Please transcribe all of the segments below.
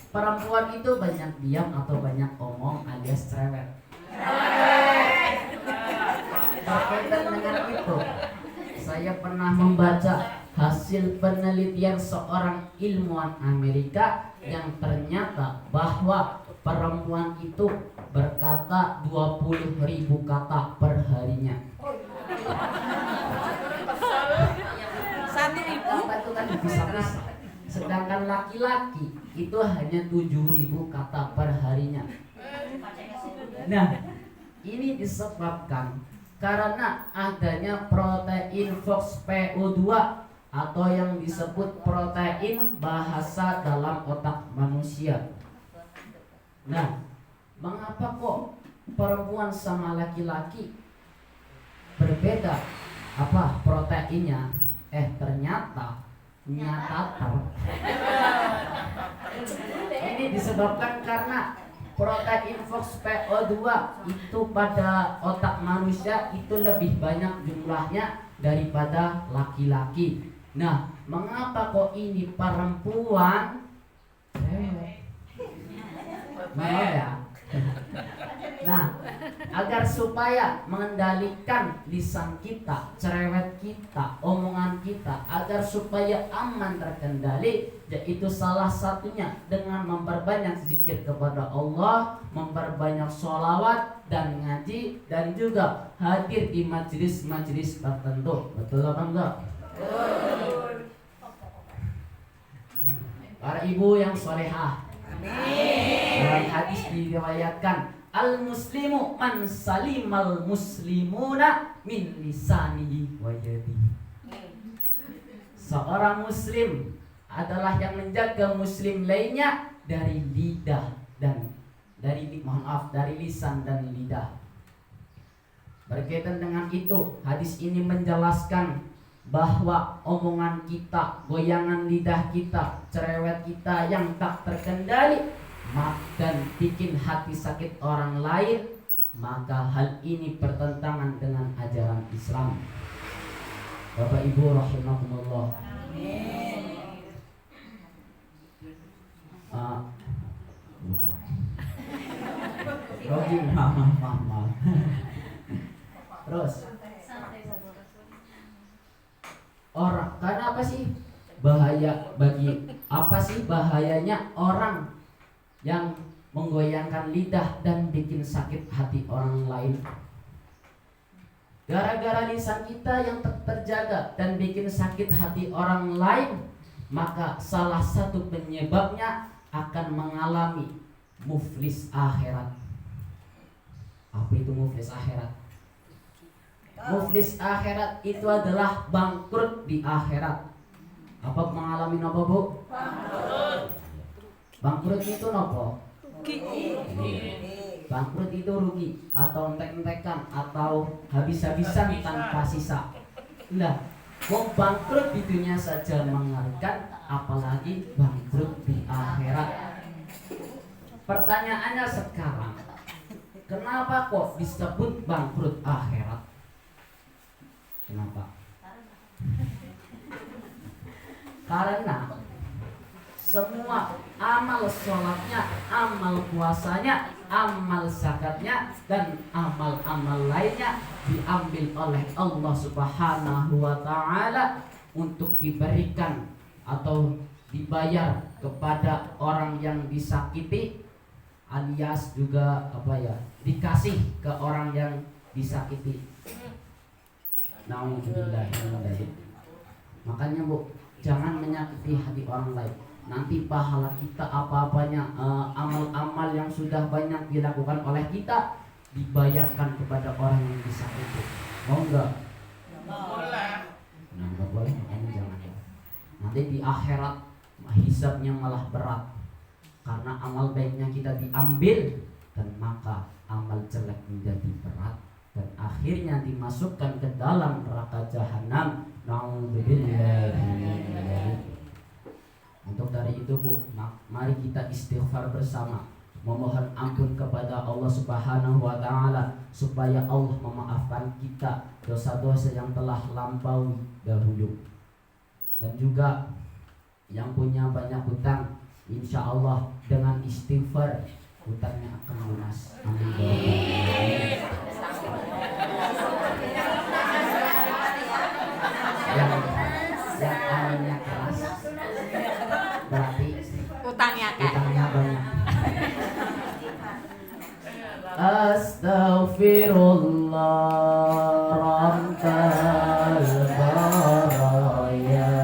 Perempuan itu banyak diam atau banyak omong alias cerewet. Berkaitan dengan itu, saya pernah membaca hasil penelitian seorang ilmuwan Amerika yang ternyata bahwa perempuan itu berkata 20.000 kata per harinya. 1.000 Kata itu kan bisa-bisa. Sedangkan laki-laki itu hanya 7.000 kata per harinya. Nah, ini disebabkan karena adanya protein FOXP2 atau yang disebut protein bahasa dalam otak manusia. Nah, mengapa kok perempuan sama laki-laki berbeda apa proteinnya? Ternyata ini disebabkan karena protein FOXP2 itu pada otak manusia itu lebih banyak jumlahnya daripada laki-laki. Nah, mengapa kok ini perempuan? Ya. Nah, agar supaya mengendalikan lisan kita, cerewet kita, omongan kita, agar supaya aman terkendali, yaitu salah satunya dengan memperbanyak zikir kepada Allah, memperbanyak sholawat dan ngaji, dan juga hadir di majelis-majelis tertentu. Betul apa enggak? Para ibu yang solehah, dalam hadis diriwayatkan, al-muslimu man salimal muslimuna min lisanihi wa yadihi. Seorang muslim adalah yang menjaga muslim lainnya dari lidah dan dari lisan dan lidah. Berkaitan dengan itu, hadis ini menjelaskan bahwa omongan kita, goyangan lidah kita, cerewet kita yang tak terkendali dan bikin hati sakit orang lain, maka hal ini bertentangan dengan ajaran Islam. Bapak Ibu rahimahumullah. Maaf. Terus orang, karena apa sih bahayanya orang yang menggoyangkan lidah dan bikin sakit hati orang lain? Gara-gara lisan kita yang terjaga dan bikin sakit hati orang lain, maka salah satu penyebabnya akan mengalami muflis akhirat. Apa itu muflis akhirat? Muflis akhirat itu adalah bangkrut di akhirat. Apa mengalami apa, Bu? Bangkrut itu apa? Bangkrut itu rugi atau entek-entekan atau habis-habisan tanpa sisa. Nah, wong bangkrut di dunia saja mengerikan, apalagi bangkrut di akhirat. Pertanyaannya sekarang, kenapa kok disebut bangkrut akhirat? Kenapa? Karena semua amal sholatnya, amal puasanya, amal zakatnya, dan amal-amal lainnya diambil oleh Allah Subhanahu wa Ta'ala untuk diberikan atau dibayar kepada orang yang disakiti, alias juga dikasih ke orang yang disakiti. Nauzubillah. Makanya Bu, jangan menyakiti hati orang lain. Nanti pahala kita apa-apanya, amal-amal yang sudah banyak dilakukan oleh kita dibayarkan kepada orang yang disakiti. Mau enggak? Boleh. Nah, enggak boleh, makanya jangan. Nanti di akhirat hisabnya malah berat, karena amal baiknya kita diambil, dan maka amal jelek menjadi berat, dan akhirnya dimasukkan ke dalam neraka jahanam. Nauzubillah. Untuk dari itu Bu, mari kita istighfar bersama, memohon ampun kepada Allah Subhanahu wa Ta'ala supaya Allah memaafkan kita dosa-dosa yang telah lampau dahulu. Dan juga yang punya banyak hutang, insya Allah dengan istighfar hutangnya akan lunas. Amin. Yang amalnya keras berarti utangnya banyak. astaghfirullah rabbal baraya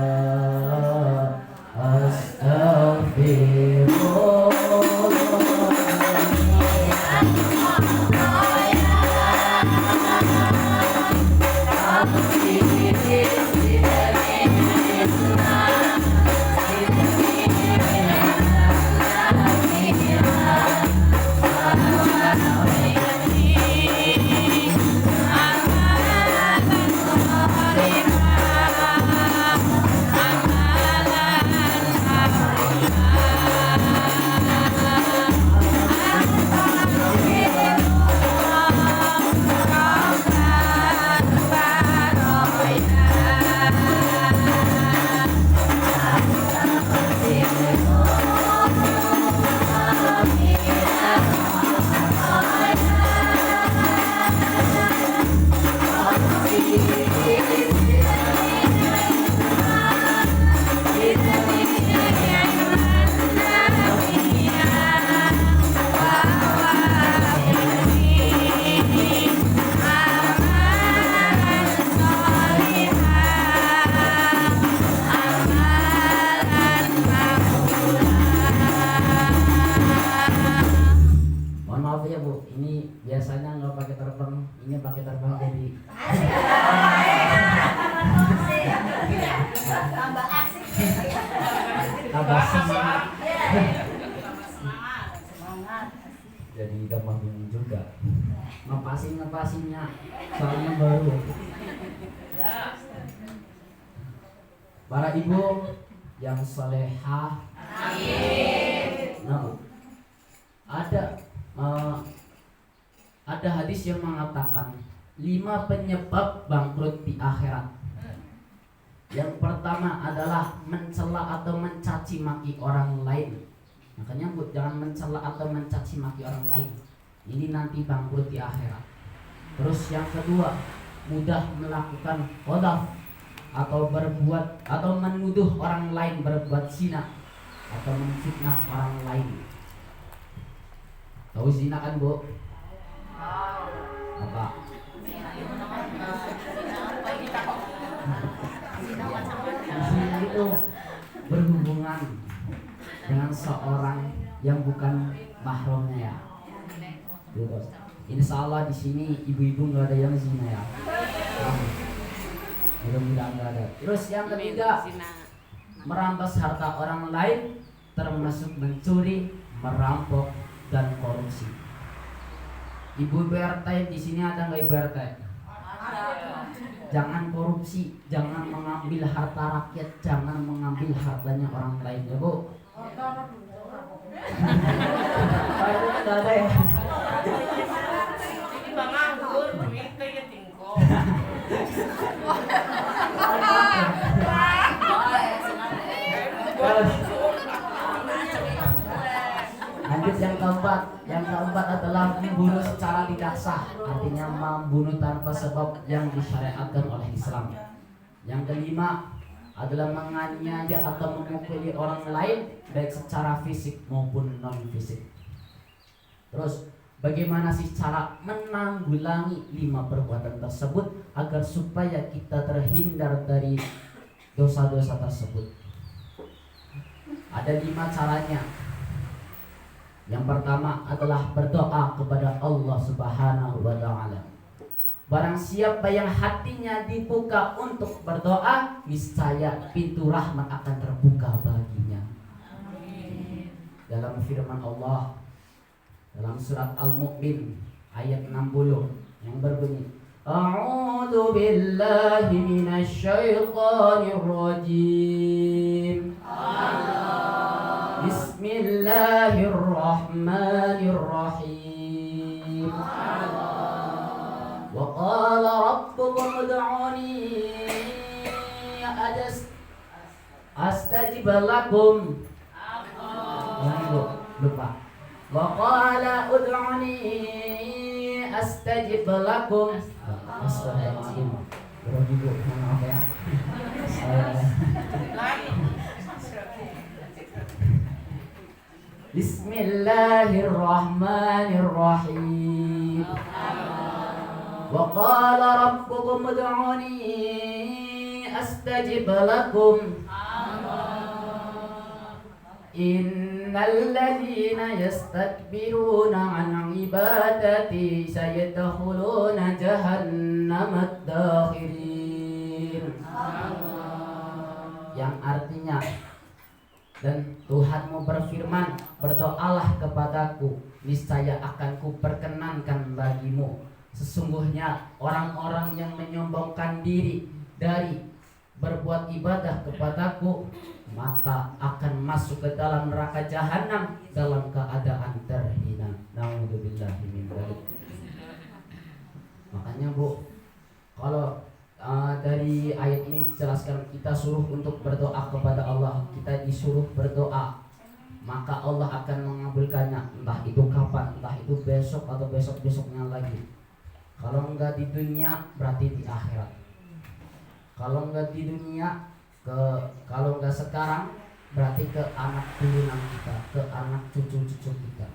jadi gampang bingung juga ngepasinnya soalnya baru. Para ibu yang salehah, nah, ada hadis yang mengatakan 5 penyebab bangkrut di akhirat. Yang pertama adalah mencela atau mencaci maki orang lain. Makanya Bu, jangan mencela atau mencaci maki orang lain. Ini nanti bangkrut di akhirat. Terus yang kedua, mudah melakukan qadhaf atau berbuat atau menuduh orang lain berbuat zina atau memfitnah orang lain. Tahu zina kan, Bu? Apa? Zina itu berhubungan dengan seorang yang bukan mahramnya ya. Insya Allah di sini ibu-ibu nggak ada yang zina ya. Mudah-mudahan nggak ada. Terus yang ketiga, merampas harta orang lain, termasuk mencuri, merampok, dan korupsi. Ibu BRT di sini ada nggak Ibu BRT? Jangan korupsi, jangan mengambil harta rakyat, jangan mengambil hartanya orang lain ya Bu. Nggak ada ya. Ini bang anggur, duit kayak tingkong. Lanjut yang keempat. Yang keempat adalah membunuh secara tidak sah, artinya membunuh tanpa sebab yang disyariatkan oleh Islam. Yang kelima adalah menganiaya atau memukuli orang lain baik secara fisik maupun non fisik. Terus bagaimana sih cara menanggulangi 5 perbuatan tersebut agar supaya kita terhindar dari dosa-dosa tersebut? Ada 5 caranya. Yang pertama adalah berdoa kepada Allah Subhanahu wa ta'ala. Barang siapa yang hatinya dibuka untuk berdoa, niscaya pintu rahmat akan terbuka baginya. Dalam firman Allah dalam surat Al-Mu'min ayat 60 yang berbunyi, A'udzu billahi minasy syaithanir rajim. Bismillahirrahmanirrahim. Wa qala rabbukum ud'uni astajib lakum. Lupa. Wa qala ud'uni astajib lakum. Astagfirullahaladzim. Maaf ya. Bismillahirrahmanirrahim. Wa qala rabbukum ud'uni astajib lakum. Innal ladzina yastakbiruna an ibadati sayadkhuluna jahannama dakhirin. Yang artinya, dan Tuhanmu berfirman, berdoalah kepadaku, niscaya akan kuperkenankan bagimu. Sesungguhnya orang-orang yang menyombongkan diri dari berbuat ibadah kepadaku, maka akan masuk ke dalam neraka jahanam dalam keadaan terhina. Nauzubillahi min dzalik. Makanya Bu, kalau dari ayat ini dijelaskan kita suruh untuk berdoa kepada Allah, kita disuruh berdoa, maka Allah akan mengabulkannya, entah itu kapan, entah itu besok atau besok-besoknya lagi. Kalau enggak di dunia berarti di akhirat. Kalau enggak di dunia, kalau enggak sekarang berarti ke anak turunan kita, ke anak cucu-cucu kita.